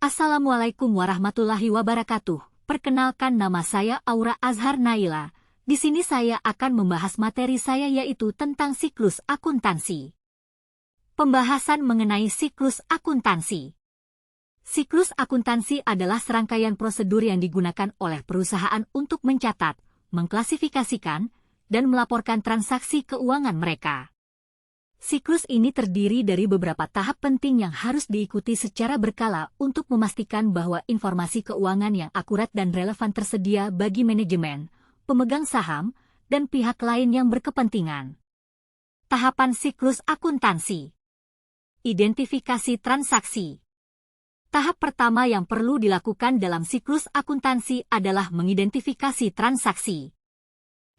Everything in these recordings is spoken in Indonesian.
Assalamualaikum warahmatullahi wabarakatuh. Perkenalkan, nama saya Aura Azhar Naila. Di sini saya akan membahas materi saya, yaitu tentang siklus akuntansi. Pembahasan mengenai siklus akuntansi. Siklus akuntansi adalah serangkaian prosedur yang digunakan oleh perusahaan untuk mencatat, mengklasifikasikan, dan melaporkan transaksi keuangan mereka. Siklus ini terdiri dari beberapa tahap penting yang harus diikuti secara berkala untuk memastikan bahwa informasi keuangan yang akurat dan relevan tersedia bagi manajemen, pemegang saham, dan pihak lain yang berkepentingan. Tahapan siklus akuntansi. Identifikasi transaksi. Tahap pertama yang perlu dilakukan dalam siklus akuntansi adalah mengidentifikasi transaksi.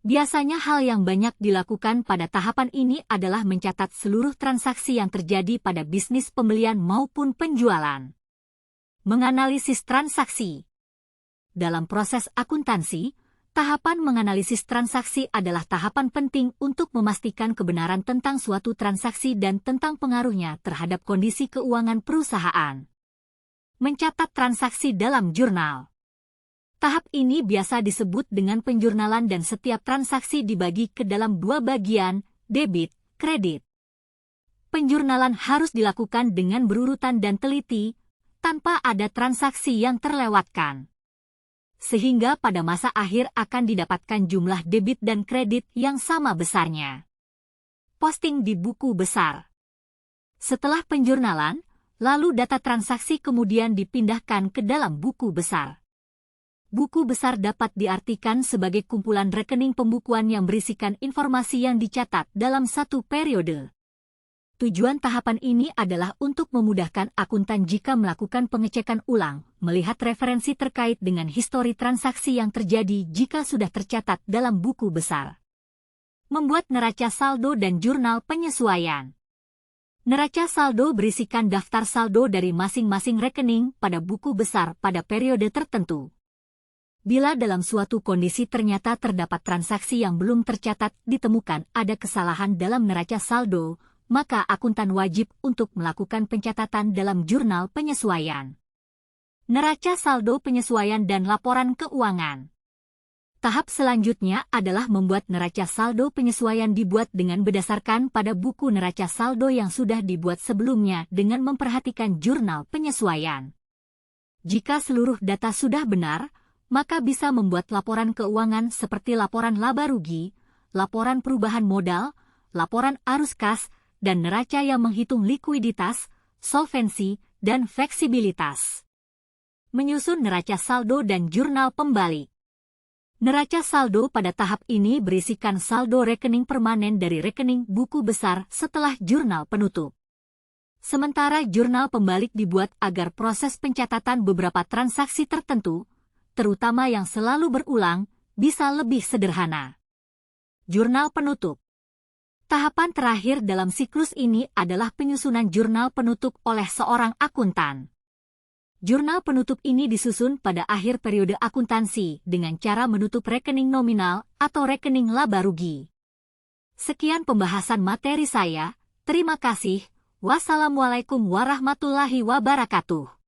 Biasanya hal yang banyak dilakukan pada tahapan ini adalah mencatat seluruh transaksi yang terjadi pada bisnis pembelian maupun penjualan. Menganalisis transaksi. Dalam proses akuntansi, tahapan menganalisis transaksi adalah tahapan penting untuk memastikan kebenaran tentang suatu transaksi dan tentang pengaruhnya terhadap kondisi keuangan perusahaan. Mencatat transaksi dalam jurnal. Tahap ini biasa disebut dengan penjurnalan dan setiap transaksi dibagi ke dalam dua bagian, debit, kredit. Penjurnalan harus dilakukan dengan berurutan dan teliti, tanpa ada transaksi yang terlewatkan. Sehingga pada masa akhir akan didapatkan jumlah debit dan kredit yang sama besarnya. Posting di buku besar. Setelah penjurnalan, lalu data transaksi kemudian dipindahkan ke dalam buku besar. Buku besar dapat diartikan sebagai kumpulan rekening pembukuan yang berisikan informasi yang dicatat dalam satu periode. Tujuan tahapan ini adalah untuk memudahkan akuntan jika melakukan pengecekan ulang, melihat referensi terkait dengan histori transaksi yang terjadi jika sudah tercatat dalam buku besar. Membuat neraca saldo dan jurnal penyesuaian. Neraca saldo berisikan daftar saldo dari masing-masing rekening pada buku besar pada periode tertentu. Bila dalam suatu kondisi ternyata terdapat transaksi yang belum tercatat, ditemukan ada kesalahan dalam neraca saldo, maka akuntan wajib untuk melakukan pencatatan dalam jurnal penyesuaian. Neraca saldo penyesuaian dan laporan keuangan. Tahap selanjutnya adalah membuat neraca saldo penyesuaian dibuat dengan berdasarkan pada buku neraca saldo yang sudah dibuat sebelumnya dengan memperhatikan jurnal penyesuaian. Jika seluruh data sudah benar, maka bisa membuat laporan keuangan seperti laporan laba rugi, laporan perubahan modal, laporan arus kas, dan neraca yang menghitung likuiditas, solvensi, dan fleksibilitas. Menyusun neraca saldo dan jurnal pembalik. Neraca saldo pada tahap ini berisikan saldo rekening permanen dari rekening buku besar setelah jurnal penutup. Sementara jurnal pembalik dibuat agar proses pencatatan beberapa transaksi tertentu, terutama yang selalu berulang, bisa lebih sederhana. Jurnal penutup. Tahapan terakhir dalam siklus ini adalah penyusunan jurnal penutup oleh seorang akuntan. Jurnal penutup ini disusun pada akhir periode akuntansi dengan cara menutup rekening nominal atau rekening laba rugi. Sekian pembahasan materi saya. Terima kasih. Wassalamualaikum warahmatullahi wabarakatuh.